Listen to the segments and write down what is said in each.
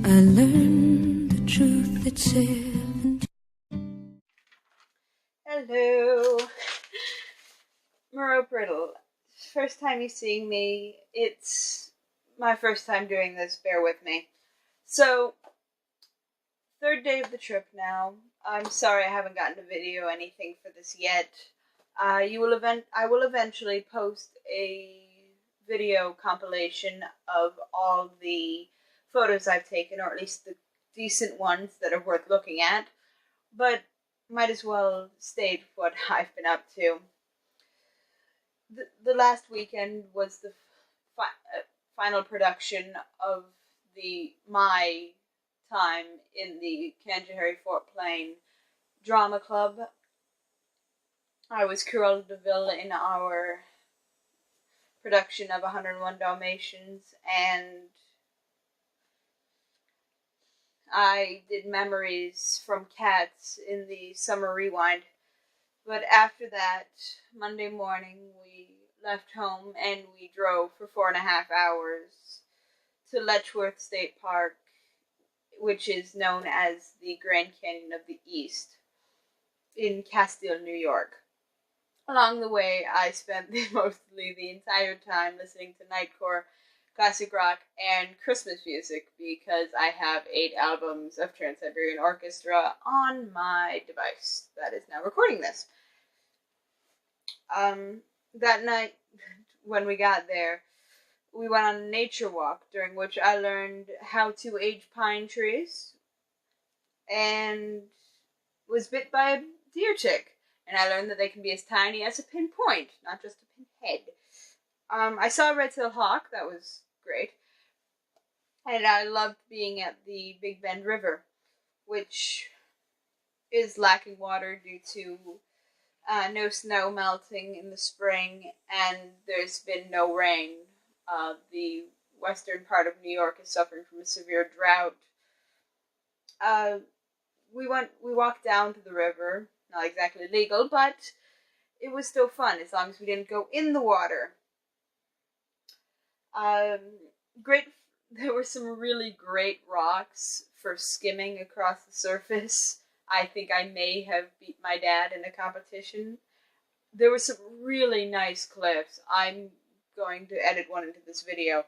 I learned the truth at 17. Hello, Moreau Brittle. First time you're seeing me. It's my first time doing this, bear with me. So, third day of the trip now. I'm sorry I haven't gotten a video or anything for this yet. I will eventually post a video compilation of all the photos I've taken, or at least the decent ones that are worth looking at. But might as well state what I've been up to. The last weekend was the final production of my time in the Canterbury Fort Plain Drama Club. I was Cruella de Vil in our production of 101 Dalmatians, and I did Memories from Cats in the Summer Rewind. But after that, Monday morning, we left home and we drove for 4.5 hours to Letchworth State Park, which is known as the Grand Canyon of the East, in Castile, New York. Along the way, I spent mostly the entire time listening to nightcore, classic rock, and Christmas music, because I have 8 albums of Trans-Siberian Orchestra on my device that is now recording this. That night, when we got there, we went on a nature walk, during which I learned how to age pine trees, and was bit by a deer tick. And I learned that they can be as tiny as a pinpoint, not just a pinhead. I saw a red-tailed hawk. That was great. And I loved being at the Big Bend River, which is lacking water due to no snow melting in the spring, and there's been no rain. The western part of New York is suffering from a severe drought. We walked down to the river. Not exactly legal, but it was still fun as long as we didn't go in the water. There were some really great rocks for skimming across the surface. I think I may have beat my dad in a competition. There were some really nice cliffs. I'm going to edit one into this video.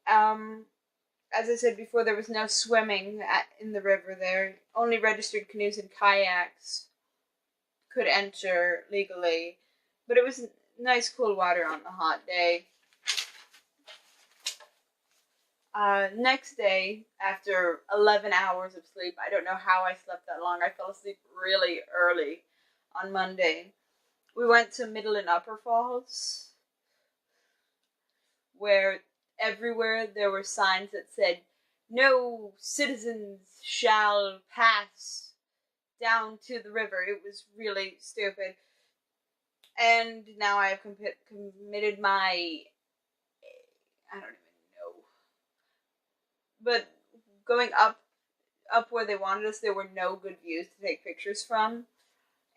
As I said before, there was no swimming in the river there. Only registered canoes and kayaks could enter legally, but it was nice cool water on the hot day. Next day, after 11 hours of sleep, I don't know how I slept that long. I fell asleep really early on Monday. We went to Middle and Upper Falls, where everywhere there were signs that said, "No citizens shall pass down to the river." It was really stupid. And now I have committed my... I don't even know. But going up where they wanted us, there were no good views to take pictures from.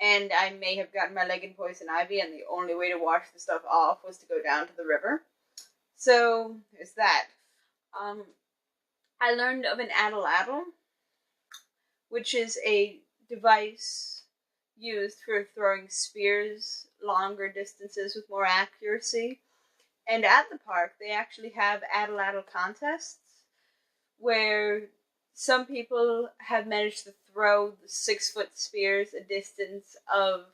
And I may have gotten my leg in poison ivy, and the only way to wash the stuff off was to go down to the river. So, there's that. I learned of an atlatl, which is a device used for throwing spears longer distances with more accuracy. And at the park, they actually have atlatl contests where some people have managed to throw the 6-foot spears a distance of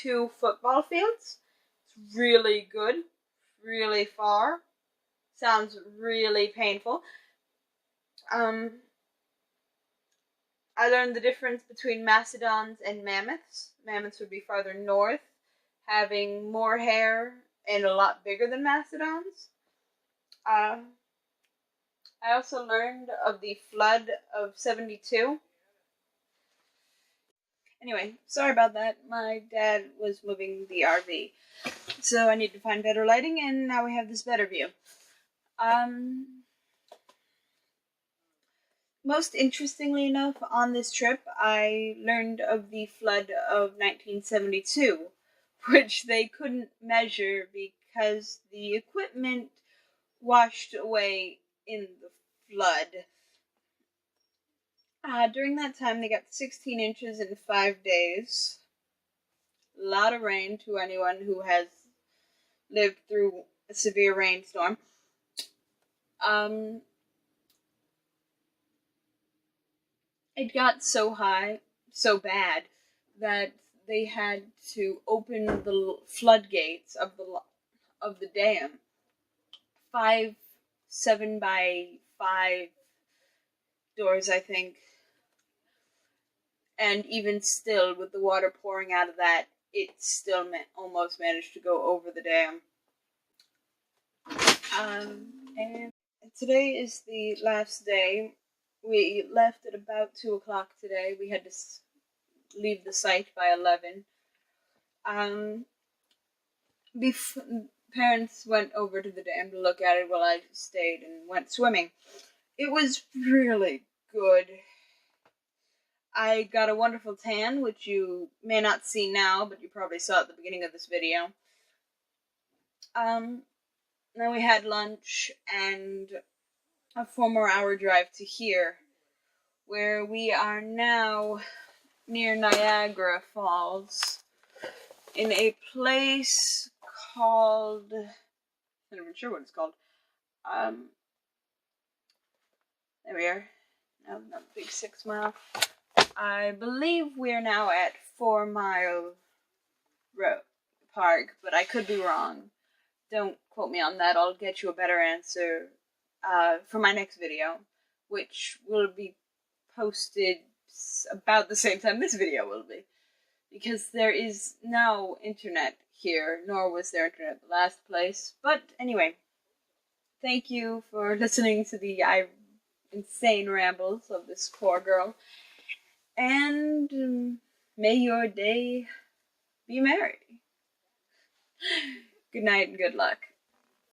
2 football fields. It's really good, really far. Sounds really painful. I learned the difference between mastodons and mammoths. Mammoths would be farther north, having more hair and a lot bigger than mastodons. I also learned of the flood of 72. Anyway, sorry about that. My dad was moving the RV, so I need to find better lighting, and now we have this better view. Most interestingly enough, on this trip, I learned of the flood of 1972, which they couldn't measure because the equipment washed away in the flood. During that time, they got 16 inches in 5 days. A lot of rain to anyone who has lived through a severe rainstorm. It got so high, so bad, that they had to open the floodgates of the dam. 5 7-by-5 doors, I think. And even still, with the water pouring out of that, it still almost managed to go over the dam. And today is the last day. We left at about 2 o'clock today. We had to leave the site by 11. Parents went over to the dam to look at it while I stayed and went swimming. It was really good. I got a wonderful tan, which you may not see now, but you probably saw at the beginning of this video. Then we had lunch and a 4 more hour drive to here, where we are now near Niagara Falls, in a place called, I'm not even sure what it's called. There we are. No, not Big 6 Mile. I believe we're now at 4 Mile Road Park, but I could be wrong. Don't quote me on that. I'll get you a better answer for my next video, which will be posted about the same time this video will be, because there is no internet here, nor was there internet at the last place. But anyway, thank you for listening to the insane rambles of this poor girl, and may your day be merry. Good night and good luck.